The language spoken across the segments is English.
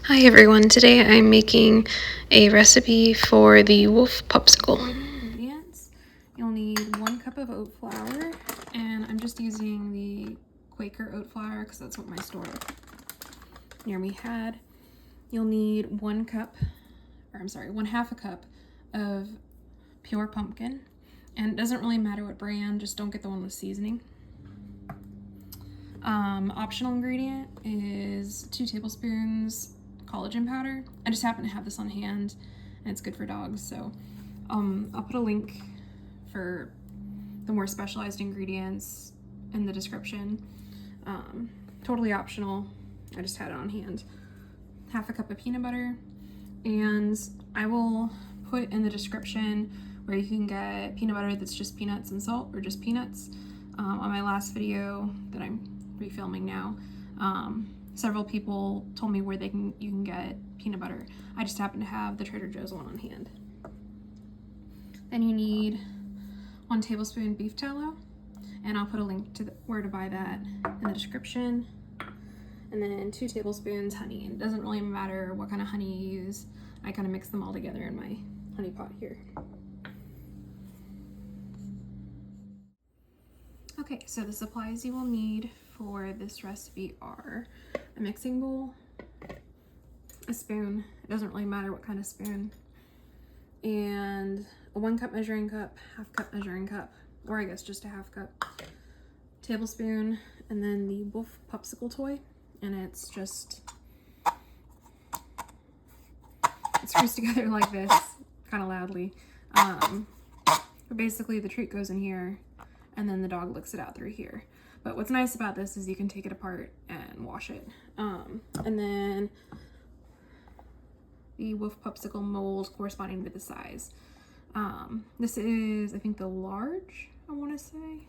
Hi everyone, today I'm making a recipe for the Woof Pupsicle. Ingredients, you'll need 1 cup of oat flour, and I'm just using the Quaker oat flour because that's what my store near me had. You'll need 1/2 a cup of pure pumpkin, and it doesn't really matter what brand, just don't get the one with seasoning. Optional ingredient is 2 tablespoons collagen powder. I just happen to have this on hand and it's good for dogs, so I'll put a link for the more specialized ingredients in the description. Totally optional, I just had it on hand. 1/2 cup of peanut butter, and I will put in the description where you can get peanut butter that's just peanuts and salt, or just peanuts. On my last video that I'm refilming now, several people told me where you can get peanut butter. I just happen to have the Trader Joe's one on hand. Then you need 1 tablespoon beef tallow, and I'll put a link to where to buy that in the description. And then 2 tablespoons honey. It doesn't really matter what kind of honey you use. I kind of mix them all together in my honey pot here. Okay, so the supplies you will need for this recipe are a mixing bowl, a spoon, it doesn't really matter what kind of spoon, and a 1 cup measuring cup, 1/2 cup measuring cup, or I guess just a 1/2 cup, tablespoon, and then the Woof Pupsicle toy, and it screws together like this, kind of loudly. But basically the treat goes in here, and then the dog licks it out through here. But what's nice about this is you can take it apart and wash it. And then the Woof Pupsicle mold corresponding to the size. This is, I think, the large, I want to say.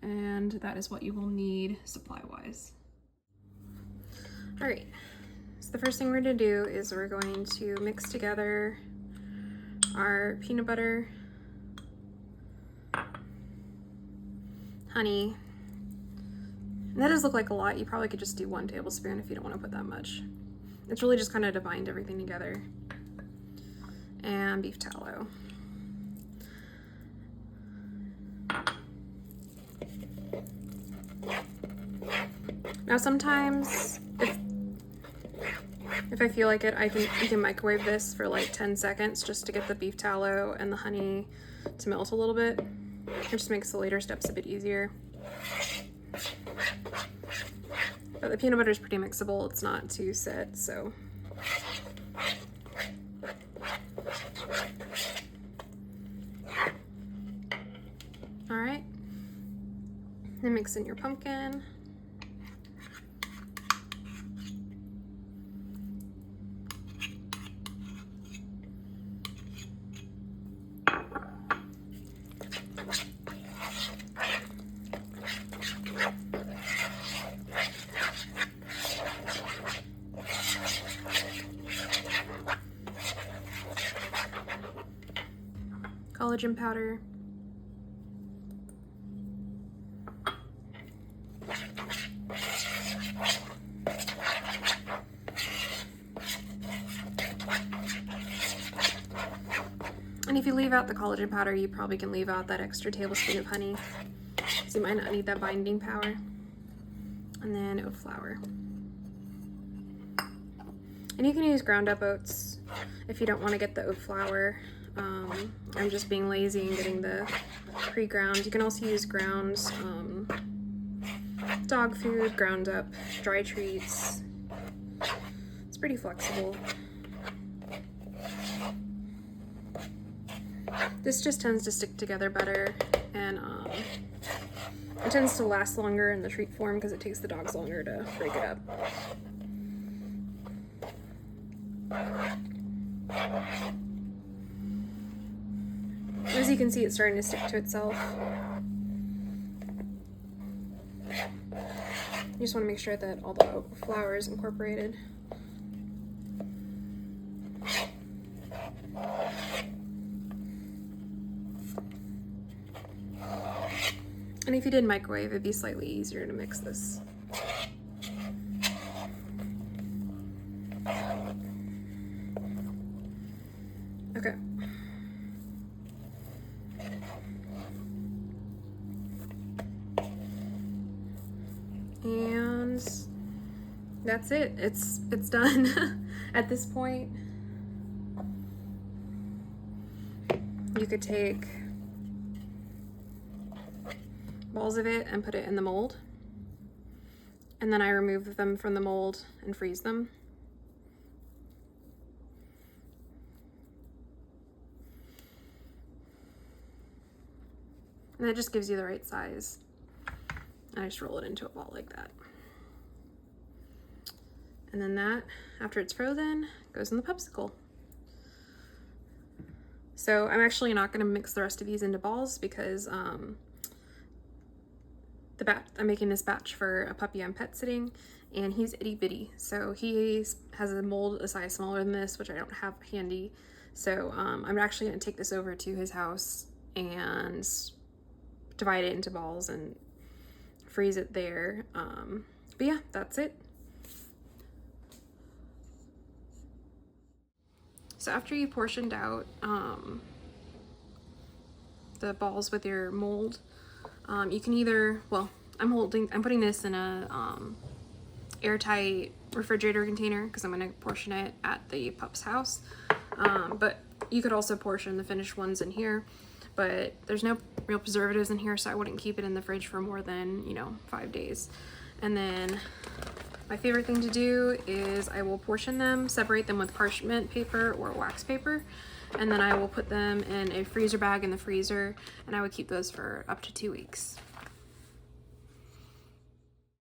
And that is what you will need supply-wise. All right, so the first thing we're going to do is we're going to mix together our peanut butter, honey, and that does look like a lot. You probably could just do 1 tablespoon if you don't want to put that much. It's really just kind of to bind everything together. And beef tallow. Now sometimes, if I feel like it, you can microwave this for like 10 seconds just to get the beef tallow and the honey to melt a little bit. It just makes the later steps a bit easier. But the peanut butter is pretty mixable, it's not too set, so. All right, then mix in your pumpkin. Collagen powder. And if you leave out the collagen powder, you probably can leave out that extra tablespoon of honey, so you might not need that binding power. And then oat flour. And you can use ground up oats if you don't want to get the oat flour. I'm just being lazy and getting the pre-ground. You can also use ground dog food, ground up dry treats. It's pretty flexible. This just tends to stick together better, and it tends to last longer in the treat form because it takes the dogs longer to break it up. As you can see, it's starting to stick to itself. You just want to make sure that all the flour is incorporated. And if you did microwave, it'd be slightly easier to mix this. Okay. And that's it. It's done. At this point, you could take balls of it and put it in the mold. And then I remove them from the mold and freeze them. And that just gives you the right size. I just roll it into a ball like that. And then that, after it's frozen, goes in the Pupsicle. So I'm actually not gonna mix the rest of these into balls because I'm making this batch for a puppy I'm pet sitting, and he's itty bitty. So he has a mold a size smaller than this, which I don't have handy. So I'm actually gonna take this over to his house and divide it into balls and freeze it there. But yeah, that's it. So after you portioned out the balls with your mold, you can either, well, I'm putting this in a airtight refrigerator container because I'm gonna portion it at the pup's house. But you could also portion the finished ones in here, but there's no real preservatives in here, so I wouldn't keep it in the fridge for more than, 5 days. And then my favorite thing to do is I will portion them, separate them with parchment paper or wax paper, and then I will put them in a freezer bag in the freezer, and I would keep those for up to 2 weeks.